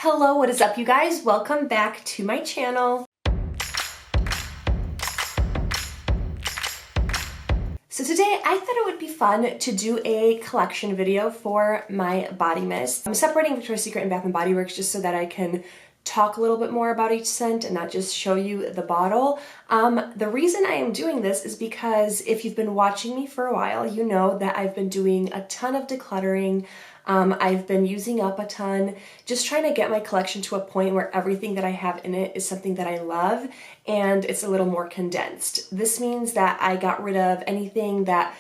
Hello, what is up you guys? Welcome back to my channel. So today I thought it would be fun to do a collection video for my body mist. I'm separating Victoria's Secret and Bath & Body Works just so that I can talk a little bit more about each scent and not just show you the bottle. The reason I am doing this is because if you've been watching me for a while, you know that I've been doing a ton of decluttering. I've been using up a ton, just trying to get my collection to a point where everything that I have in it is something that I love and it's a little more condensed. This means that I got rid of anything that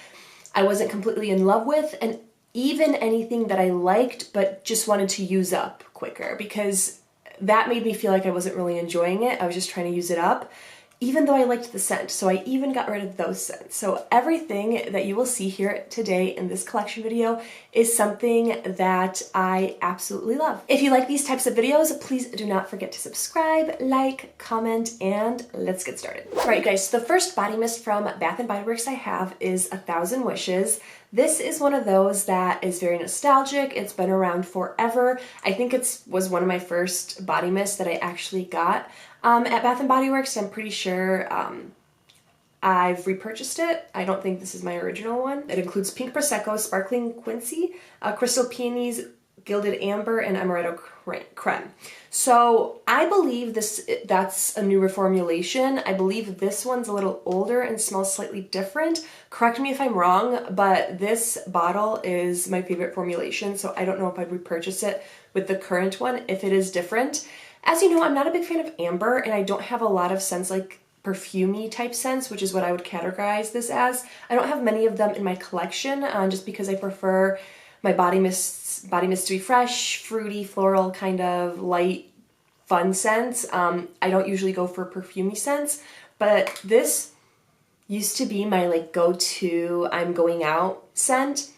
I wasn't completely in love with and even anything that I liked but just wanted to use up quicker, because that made me feel like I wasn't really enjoying it. I was just trying to use it up, even though I liked the scent. So I even got rid of those scents. So everything that you will see here today in this collection video is something that I absolutely love. If you like these types of videos, please do not forget to subscribe, like, comment, and let's get started. All right, guys, so the first body mist from Bath & Body Works I have is 1,000 Wishes. This is one of those that is very nostalgic. It's been around forever. I think it was one of my first body mists that I actually got at Bath & Body Works. I'm pretty sure I've repurchased it. I don't think this is my original one. It includes Pink Prosecco, Sparkling Quincy, Crystal Peonies, Gilded Amber, and Amaretto Creme. So I believe that's a new reformulation. I believe this one's a little older and smells slightly different. Correct me if I'm wrong, but this bottle is my favorite formulation, so I don't know if I'd repurchase it with the current one if it is different. As you know, I'm not a big fan of amber, and I don't have a lot of scents like perfumey type scents, which is what I would categorize this as. I don't have many of them in my collection, just because I prefer my body mists to be fresh, fruity, floral, kind of light, fun scents. I don't usually go for perfumey scents, but this used to be my go-to I'm going out scent.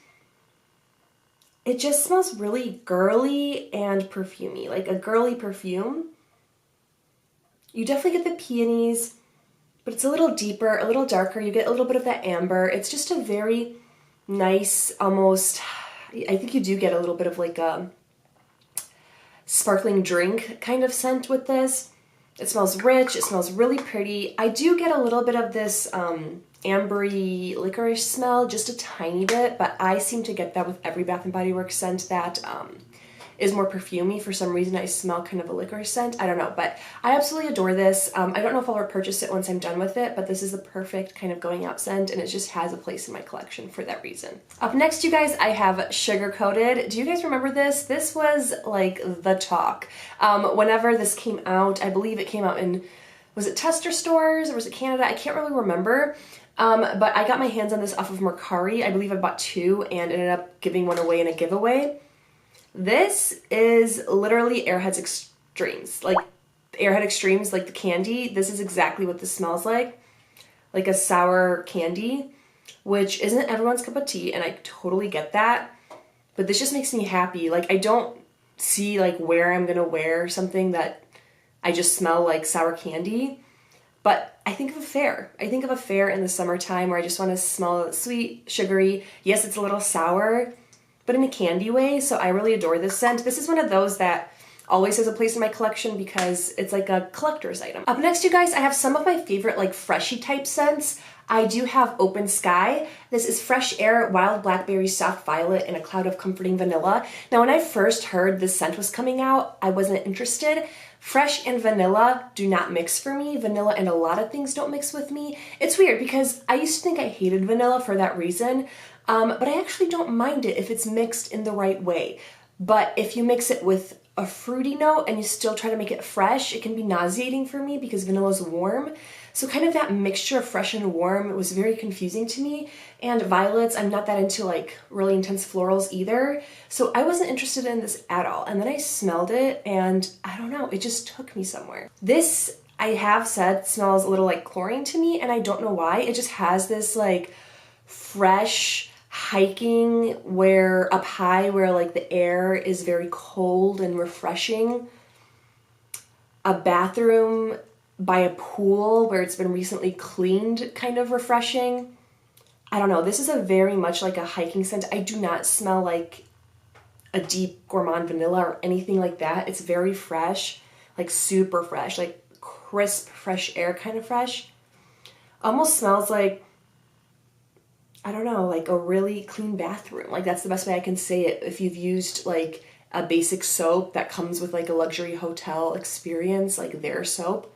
It just smells really girly and perfumey, like a girly perfume. You definitely get the peonies, but it's a little deeper, a little darker. You get a little bit of that amber. It's just a very nice, almost, I think you do get a little bit of like a sparkling drink kind of scent with this. It smells rich, it smells really pretty. I do get a little bit of this ambery licorice smell, just a tiny bit, but I seem to get that with every Bath & Body Works scent that is more perfumey. For some reason I smell kind of a licorice scent. I don't know, but I absolutely adore this. I don't know if I'll repurchase it once I'm done with it, but this is the perfect kind of going out scent, and it just has a place in my collection for that reason. Up next, you guys, I have Sugar Coated. Do you guys remember this? This was like the talk. Whenever this came out, I believe it came out in, was it tester stores or was it Canada? I can't really remember. But I got my hands on this off of Mercari. I believe I bought two and ended up giving one away in a giveaway. This is literally Airhead's Extremes. Like Airhead Extremes, like the candy. This is exactly what this smells like a sour candy, which isn't everyone's cup of tea, and I totally get that. But this just makes me happy. Like, I don't see where I'm gonna wear something that I just smell like sour candy. But I think of a fair. I think of a fair in the summertime where I just want to smell sweet, sugary. Yes, it's a little sour, but in a candy way. So I really adore this scent. This is one of those that always has a place in my collection because it's like a collector's item. Up next, you guys, I have some of my favorite freshy type scents. I do have Open Sky. This is Fresh Air, Wild Blackberry, Soft Violet, and a Cloud of Comforting Vanilla. Now, when I first heard this scent was coming out, I wasn't interested. Fresh and vanilla do not mix for me. Vanilla and a lot of things don't mix with me. It's weird because I used to think I hated vanilla for that reason, but I actually don't mind it if it's mixed in the right way. But if you mix it with a fruity note and you still try to make it fresh, it can be nauseating for me because vanilla is warm. So kind of that mixture of fresh and warm was very confusing to me. And violets, I'm not that into really intense florals either. So I wasn't interested in this at all. And then I smelled it and I don't know, it just took me somewhere. This, I have said, smells a little like chlorine to me, and I don't know why. It just has this fresh hiking where up high where the air is very cold and refreshing. A bathroom by a pool where it's been recently cleaned, kind of refreshing. I don't know, this is a very much like a hiking scent. I do not smell like a deep gourmand vanilla or anything like that. It's very fresh, like super fresh, like crisp, fresh air kind of fresh. Almost smells like, I don't know, like a really clean bathroom. Like that's the best way I can say it. If you've used like a basic soap that comes with like a luxury hotel experience, like their soap,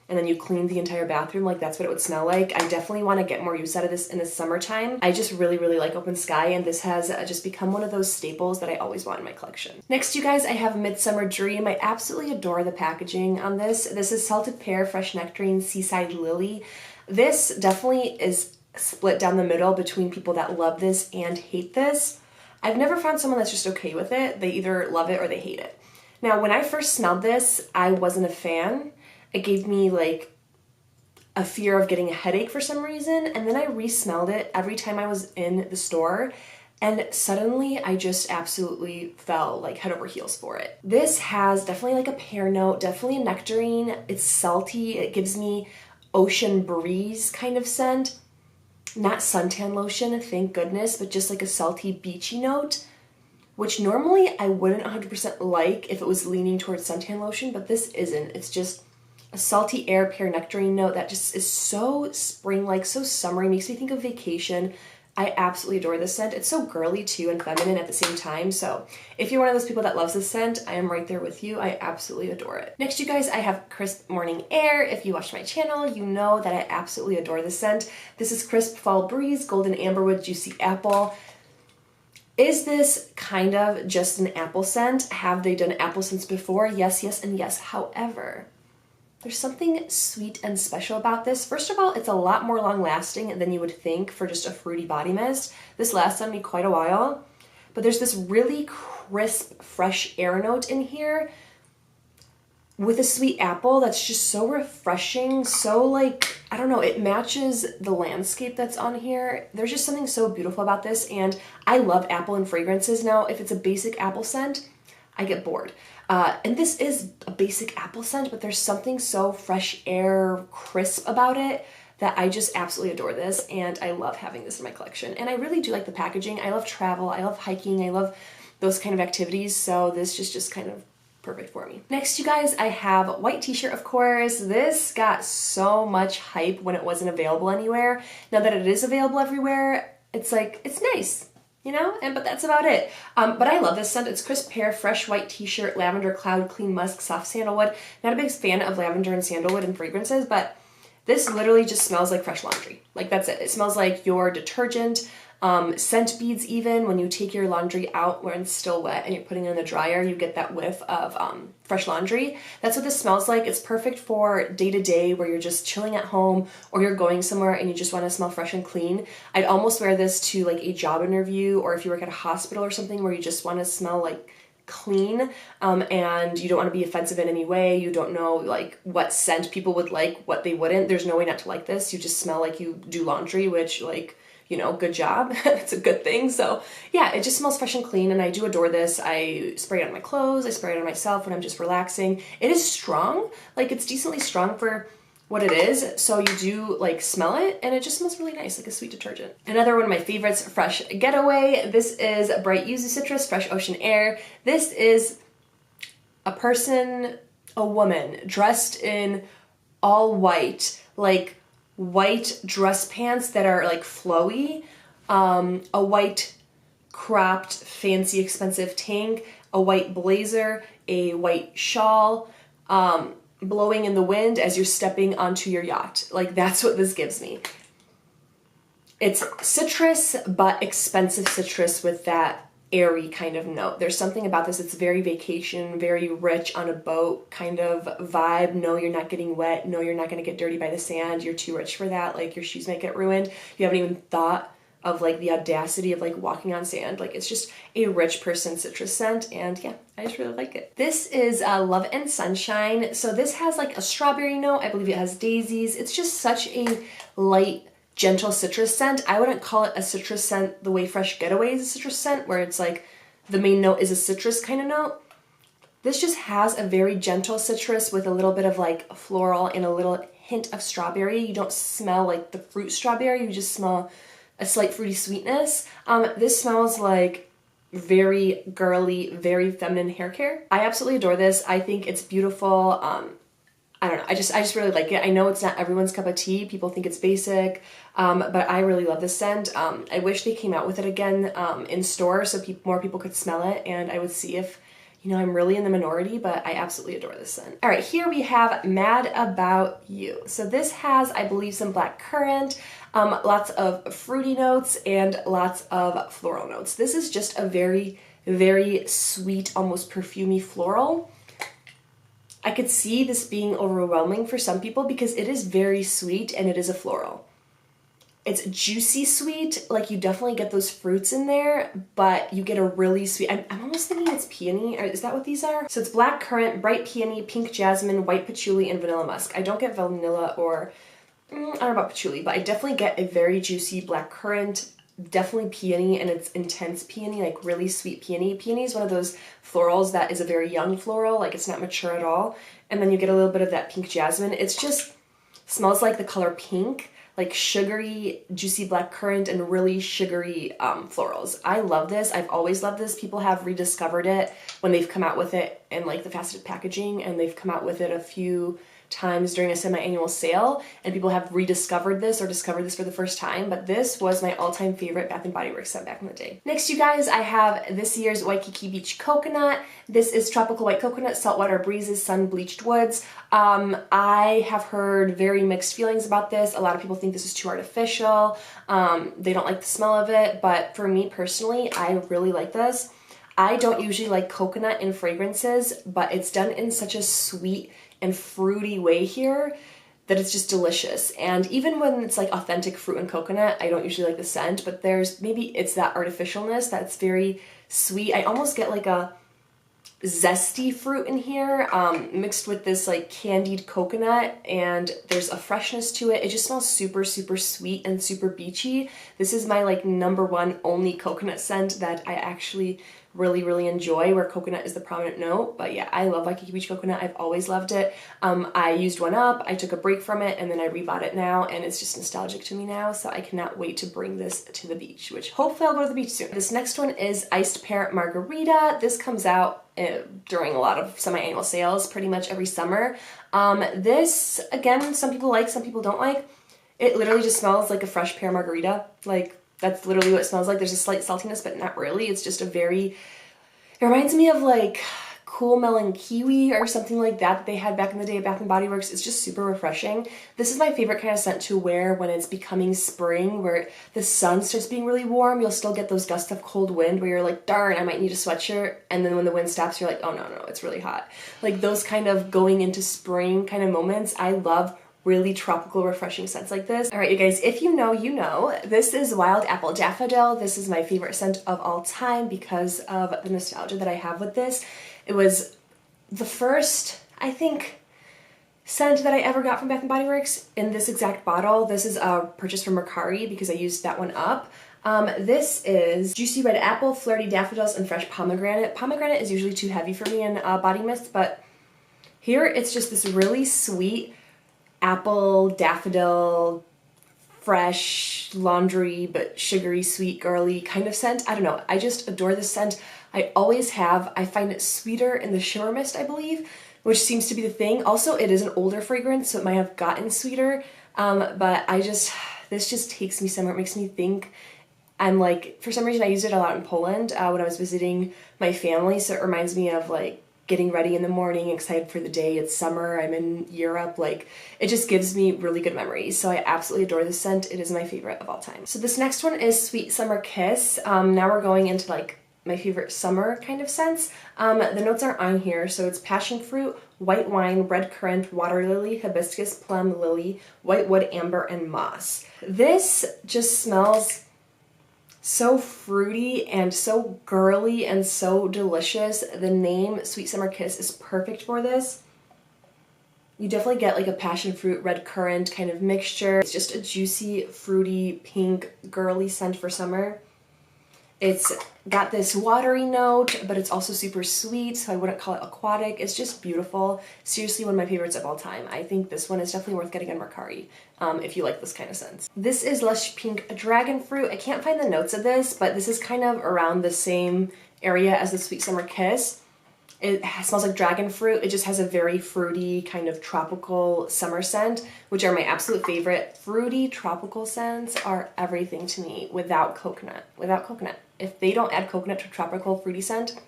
and then you clean the entire bathroom, like that's what it would smell like. I definitely want to get more use out of this in the summertime. I just really, really like Open Sky, and this has just become one of those staples that I always want in my collection. Next, you guys, I have Midsummer Dream. I absolutely adore the packaging on this. This is Salted Pear, Fresh Nectarine, Seaside Lily. This definitely is split down the middle between people that love this and hate this. I've never found someone that's just okay with it. They either love it or they hate it. Now, when I first smelled this, I wasn't a fan. It gave me like a fear of getting a headache for some reason, and then I re-smelled it every time I was in the store, and suddenly I just absolutely fell like head over heels for it. This has definitely like a pear note, definitely a nectarine. It's salty. It gives me ocean breeze kind of scent. Not suntan lotion, thank goodness, but just like a salty beachy note, which normally I wouldn't 100% like if it was leaning towards suntan lotion, but this isn't. It's just a salty air pear nectarine note that just is so spring-like, so summery, makes me think of vacation. I absolutely adore this scent. It's so girly too and feminine at the same time. So if you're one of those people that loves this scent, I am right there with you. I absolutely adore it. Next, you guys, I have Crisp Morning Air. If you watch my channel, you know that I absolutely adore this scent. This is Crisp Fall Breeze, Golden Amberwood, Juicy Apple. Is this kind of just an apple scent? Have they done apple scents before? Yes, yes, and yes. However, there's something sweet and special about this. First of all, it's a lot more long lasting than you would think for just a fruity body mist. This lasts on me quite a while, but there's this really crisp, fresh air note in here with a sweet apple that's just so refreshing, so like, I don't know, it matches the landscape that's on here. There's just something so beautiful about this, and I love apple and fragrances. Now, if it's a basic apple scent, I get bored. And this is a basic apple scent, but there's something so fresh air, crisp about it that I just absolutely adore this, and I love having this in my collection. And I really do like the packaging. I love travel, I love hiking, I love those kind of activities, so this just kind of perfect for me. Next, you guys, I have White T-shirt, of course. This got so much hype when it wasn't available anywhere. Now that it is available everywhere, it's like, it's nice. You know, but that's about it. But I love this scent. It's Crisp Pear, Fresh White T-shirt, Lavender Cloud, Clean Musk, Soft Sandalwood. Not a big fan of lavender and sandalwood and fragrances, but this literally just smells like fresh laundry. Like, that's it. It smells like your detergent, scent beads even. When you take your laundry out when it's still wet and you're putting it in the dryer, you get that whiff of fresh laundry. That's what this smells like. It's perfect for day-to-day where you're just chilling at home or you're going somewhere and you just want to smell fresh and clean. I'd almost wear this to like a job interview, or if you work at a hospital or something where you just want to smell like clean, and you don't want to be offensive in any way. You don't know like what scent people would like, what they wouldn't. There's no way not to like this. You just smell like you do laundry, which, like, you know, good job. It's a good thing. So yeah, it just smells fresh and clean, and I do adore this. I spray it on my clothes. I spray it on myself when I'm just relaxing. It is strong. Like, it's decently strong for what it is. So you do like smell it, and it just smells really nice, like a sweet detergent. Another one of my favorites, Fresh Getaway. This is Bright Yuzu Citrus, Fresh Ocean Air. This is a person, a woman dressed in all white, like white dress pants that are like flowy, a white cropped fancy expensive tank, a white blazer, a white shawl, blowing in the wind as you're stepping onto your yacht. Like, that's what this gives me. It's citrus, but expensive citrus with that airy kind of note. There's something about this. It's very vacation, very rich on a boat kind of vibe. No, you're not getting wet. No, you're not going to get dirty by the sand. You're too rich for that. Like, your shoes might get ruined. You haven't even thought of like the audacity of like walking on sand. Like, it's just a rich person citrus scent, and yeah, I just really like it. This is Love and Sunshine. So this has like a strawberry note. I believe it has daisies. It's just such a light, gentle citrus scent. I wouldn't call it a citrus scent the way Fresh Getaway is a citrus scent, where it's like the main note is a citrus kind of note. This just has a very gentle citrus with a little bit of like floral and a little hint of strawberry. You don't smell like the fruit strawberry, you just smell a slight fruity sweetness. This smells like very girly, very feminine hair care. I absolutely adore this. I think it's beautiful. I don't know, I just really like it. I know it's not everyone's cup of tea. People think it's basic, but I really love this scent. I wish they came out with it again in store so more people could smell it, and I would see if, you know, I'm really in the minority, but I absolutely adore this scent. All right, here we have Mad About You. So this has, I believe, some black currant, lots of fruity notes, and lots of floral notes. This is just a very, very sweet, almost perfumey floral. I could see this being overwhelming for some people because it is very sweet and it is a floral. It's juicy sweet, like you definitely get those fruits in there, but you get a really sweet, I'm almost thinking it's peony, or is that what these are? So it's black currant, bright peony, pink jasmine, white patchouli, and vanilla musk. I don't get vanilla or, I don't know about patchouli, but I definitely get a very juicy black currant, definitely peony, and it's intense peony, like really sweet peony. Peony is one of those florals that is a very young floral, like it's not mature at all. And then you get a little bit of that pink jasmine. It's just smells like the color pink, like sugary, juicy black currant, and really sugary florals. I love this. I've always loved this. People have rediscovered it when they've come out with it in like the faceted packaging, and they've come out with it a few times during a semi-annual sale, and people have rediscovered this or discovered this for the first time, but this was my all-time favorite Bath & Body Works scent back in the day. Next, you guys, I have this year's Waikiki Beach Coconut. This is Tropical White Coconut, Saltwater Breezes, Sun Bleached Woods. I have heard very mixed feelings about this. A lot of people think this is too artificial. They don't like the smell of it, but for me personally, I really like this. I don't usually like coconut in fragrances, but it's done in such a sweet and fruity way here that it's just delicious. And even when it's like authentic fruit and coconut, I don't usually like the scent, but maybe it's that artificialness that's very sweet. I almost get like a zesty fruit in here, mixed with this like candied coconut, and there's a freshness to it. It just smells super, super sweet and super beachy. This is my like #1 only coconut scent that I actually really, really enjoy, where coconut is the prominent note. But yeah, I love Waikiki Beach Coconut. I've always loved it. I used one up, I took a break from it, and then I rebought it now, and it's just nostalgic to me now, so I cannot wait to bring this to the beach, which hopefully I'll go to the beach soon. This next one is Iced Pear Margarita. This comes out during a lot of semi-annual sales pretty much every summer. This, again, some people like, some people don't like. It literally just smells like a fresh pear margarita. Like, that's literally what it smells like. There's a slight saltiness, but not really. It's just it reminds me of like Cool Melon Kiwi or something like that they had back in the day at Bath & Body Works. It's just super refreshing. This is my favorite kind of scent to wear when it's becoming spring, where the sun starts being really warm. You'll still get those gusts of cold wind where you're like, darn, I might need a sweatshirt. And then when the wind stops, you're like, oh no, it's really hot. Like those kind of going into spring kind of moments. I love really tropical, refreshing scents like this. All right, you guys, if you know, you know. This is Wild Apple Daffodil. This is my favorite scent of all time because of the nostalgia that I have with this. It was the first, I think, scent that I ever got from Bath & Body Works in this exact bottle. This is a purchase from Mercari because I used that one up. This is Juicy Red Apple, Flirty Daffodils, and Fresh Pomegranate. Pomegranate is usually too heavy for me in body mist, but here it's just this really sweet apple, daffodil, fresh, laundry, but sugary, sweet, girly kind of scent. I don't know. I just adore this scent. I always have. I find it sweeter in the shimmer mist, I believe, which seems to be the thing. Also, it is an older fragrance, so it might have gotten sweeter, but this just takes me somewhere. It makes me think. I'm like, for some reason I used it a lot in Poland when I was visiting my family, so it reminds me of like getting ready in the morning, excited for the day. It's summer, I'm in Europe, like it just gives me really good memories. So I absolutely adore this scent. It is my favorite of all time. So this next one is Sweet Summer Kiss. Now we're going into like my favorite summer kind of scents. The notes aren't on here, so it's passion fruit, white wine, red currant, water lily, hibiscus, plum, lily, white wood, amber, and moss. This just smells so fruity and so girly and so delicious. The name Sweet Summer Kiss is perfect for this. You definitely get like a passion fruit, red currant kind of mixture. It's just a juicy, fruity, pink, girly scent for summer. It's got this watery note, but it's also super sweet, so I wouldn't call it aquatic. It's just beautiful. Seriously, one of my favorites of all time. I think this one is definitely worth getting on Mercari if you like this kind of scent. This is Lush Pink Dragon Fruit. I can't find the notes of this, but this is kind of around the same area as the Sweet Summer Kiss. It smells like dragon fruit. It just has a very fruity kind of tropical summer scent, which are my absolute favorite. Fruity tropical scents are everything to me without coconut. Without coconut. If they don't add coconut to tropical fruity scent,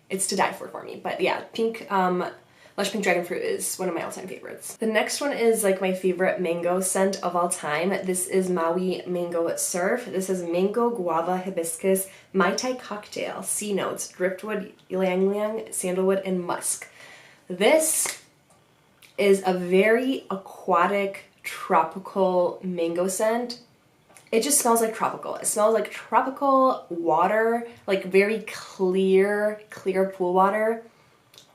it's to die for me. But yeah, Lush Pink Dragon Fruit is one of my all-time favorites. The next one is like my favorite mango scent of all time. This is Maui Mango Surf. This is mango, guava, hibiscus, Mai Tai cocktail, sea notes, driftwood, ylang ylang, sandalwood, and musk. This is a very aquatic, tropical mango scent. It just smells like tropical. It smells like tropical water, like very clear pool water.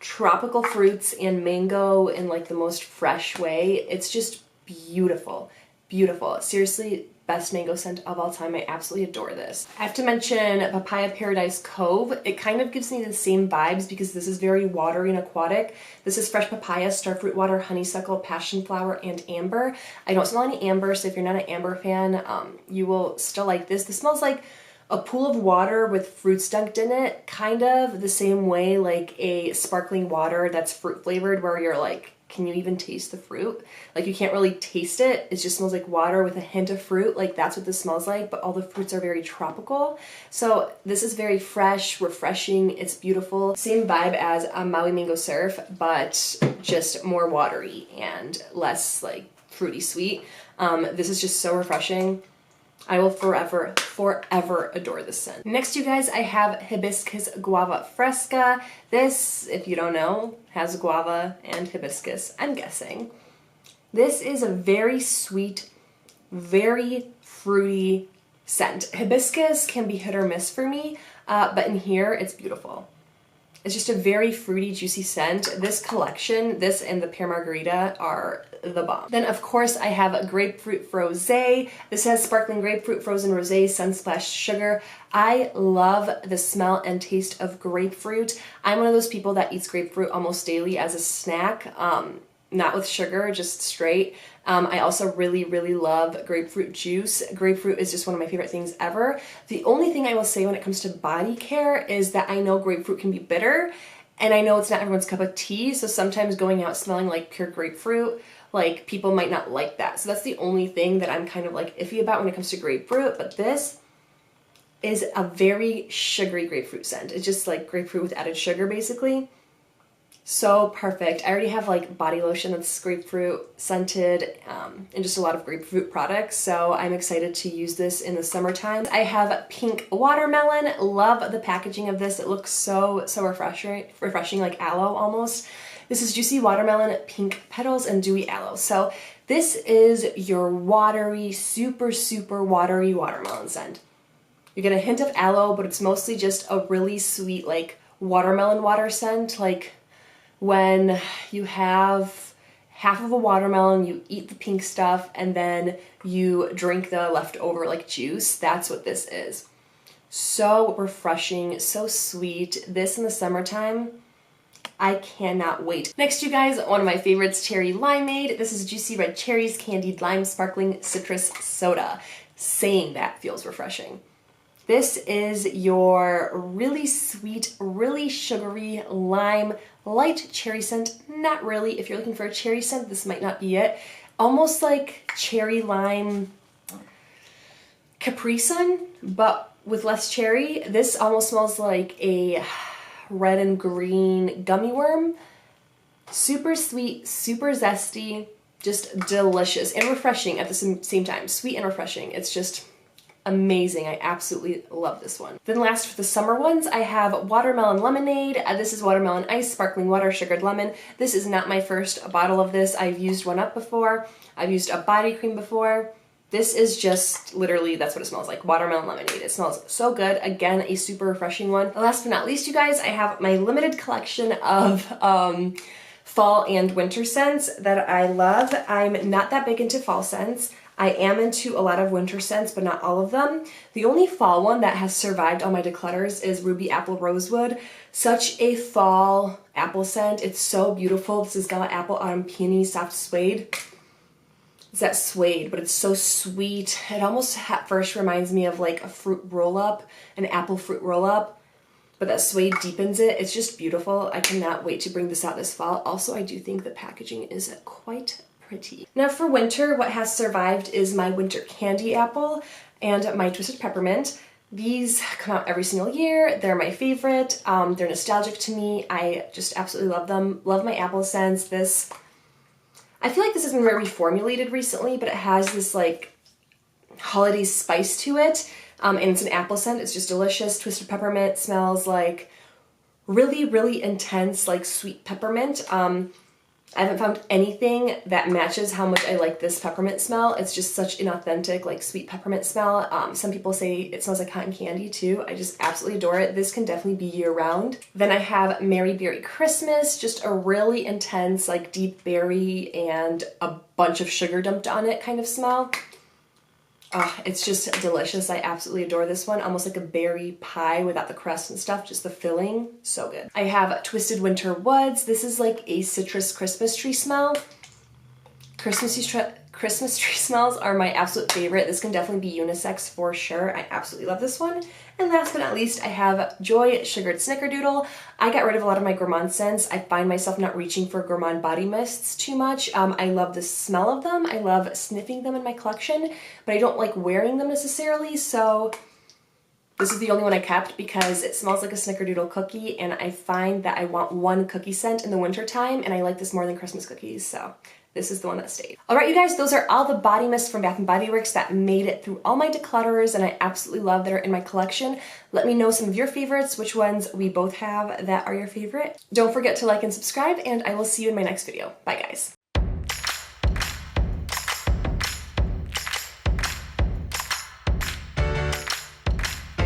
Tropical fruits and mango in like the most fresh way. It's just beautiful, beautiful. Seriously, best mango scent of all time. I absolutely adore this. I have to mention Papaya Paradise Cove. It kind of gives me the same vibes because this is very watery and aquatic. This is fresh papaya, starfruit water, honeysuckle, passion flower, and amber. I don't smell any amber, so if you're not an amber fan, you will still like this. This smells like a pool of water with fruits dunked in it, kind of the same way like a sparkling water that's fruit flavored where you're like, can you even taste the fruit? Like you can't really taste it. It just smells like water with a hint of fruit. Like that's what this smells like, but all the fruits are very tropical. So this is very fresh, refreshing. It's beautiful. Same vibe as a Maui Mango Surf, but just more watery and less like fruity sweet. This is just so refreshing. I will forever adore this scent. Next, you guys, I have Hibiscus Guava Fresca. This, if you don't know, has guava and hibiscus, I'm guessing. This is a very sweet, very fruity scent. Hibiscus can be hit or miss for me, but in here, it's beautiful. It's just a very fruity, juicy scent. This collection, this and the Pear Margarita are the bomb. Then of course I have a Grapefruit Rosé. This has sparkling grapefruit, frozen rosé, sunsplash sugar. I love the smell and taste of grapefruit. I'm one of those people that eats grapefruit almost daily as a snack. Not with sugar, just straight. I also really love grapefruit juice. Grapefruit is just one of my favorite things ever. The only thing I will say when it comes to body care is that I know grapefruit can be bitter, and I know it's not everyone's cup of tea, so sometimes going out smelling like pure grapefruit, like people might not like that. So that's the only thing that I'm kind of like iffy about when it comes to grapefruit, but this is a very sugary grapefruit scent. It's just like grapefruit with added sugar basically. So perfect. I already have like body lotion that's grapefruit scented and just a lot of grapefruit products, so I'm excited to use this in the summertime. I have Pink Watermelon. Love the packaging of this. It looks so refreshing, like aloe almost. This is Juicy Watermelon, Pink Petals, and Dewy Aloe. So this is your watery, super watery watermelon scent. You get a hint of aloe, but it's mostly just a really sweet like watermelon water scent, like when you have half of a watermelon, you eat the pink stuff, and then you drink the leftover like juice. That's what this is. So refreshing, so sweet. This in the summertime, I cannot wait. Next, you guys, one of my favorites, Cherry Limeade. This is Juicy Red Cherries, Candied Lime, Sparkling Citrus Soda. Saying that feels refreshing. This is your really sweet, really sugary lime, light cherry scent. Not really. If you're looking for a cherry scent, this might not be it. Almost like cherry lime Capri Sun, but with less cherry. This almost smells like a red and green gummy worm. Super sweet, super zesty, just delicious and refreshing at the same time. Sweet and refreshing. It's just amazing. I absolutely love this one. Then last for the summer ones, I have Watermelon Lemonade. This is watermelon ice, sparkling water, sugared lemon. This is not my first bottle of this. I've used one up before. I've used a body cream before. This is just literally, that's what it smells like, watermelon lemonade. It smells so good. Again, a super refreshing one. Last but not least, you guys, I have my limited collection of fall and winter scents that I love. I'm not that big into fall scents. I am into a lot of winter scents, but not all of them. The only fall one that has survived all my declutters is Ruby Apple Rosewood. Such a fall apple scent. It's so beautiful. This is Gala Apple Autumn Peony Soft Suede. It's that suede, but it's so sweet. It almost at first reminds me of like a fruit roll-up, an apple fruit roll-up, but that suede deepens it. It's just beautiful. I cannot wait to bring this out this fall. Also, I do think the packaging is quite pretty. Now for winter, what has survived is my winter candy apple and my twisted peppermint. These come out every single year. They're my favorite. They're nostalgic to me. I just absolutely love them. Love my apple scents. I feel like this has been very reformulated recently, but it has this like holiday spice to it. And it's an apple scent. It's just delicious. Twisted peppermint smells like really, really intense, like sweet peppermint. I haven't found anything that matches how much I like this peppermint smell. It's just such an authentic, like sweet peppermint smell. Some people say it smells like cotton candy too. I just absolutely adore it. This can definitely be year round. Then I have Mary Berry Christmas, just a really intense, like deep berry and a bunch of sugar dumped on it kind of smell. It's just delicious. I absolutely adore this one. Almost like a berry pie without the crust and stuff, just the filling. So good. I have Twisted Winter Woods. This is like a citrus Christmas tree smell. Christmas tree smells are my absolute favorite. This can definitely be unisex for sure. I absolutely love this one. And last but not least, I have Joy Sugared Snickerdoodle. I got rid of a lot of my gourmand scents. I find myself not reaching for gourmand body mists too much. I love the smell of them. I love sniffing them in my collection, but I don't like wearing them necessarily. So this is the only one I kept because it smells like a Snickerdoodle cookie, and I find that I want one cookie scent in the winter time, and I like this more than Christmas cookies, so this is the one that stayed. All right, you guys, those are all the body mists from Bath & Body Works that made it through all my declutterers, and I absolutely love that are in my collection. Let me know some of your favorites, which ones we both have that are your favorite. Don't forget to like and subscribe, and I will see you in my next video. Bye, guys.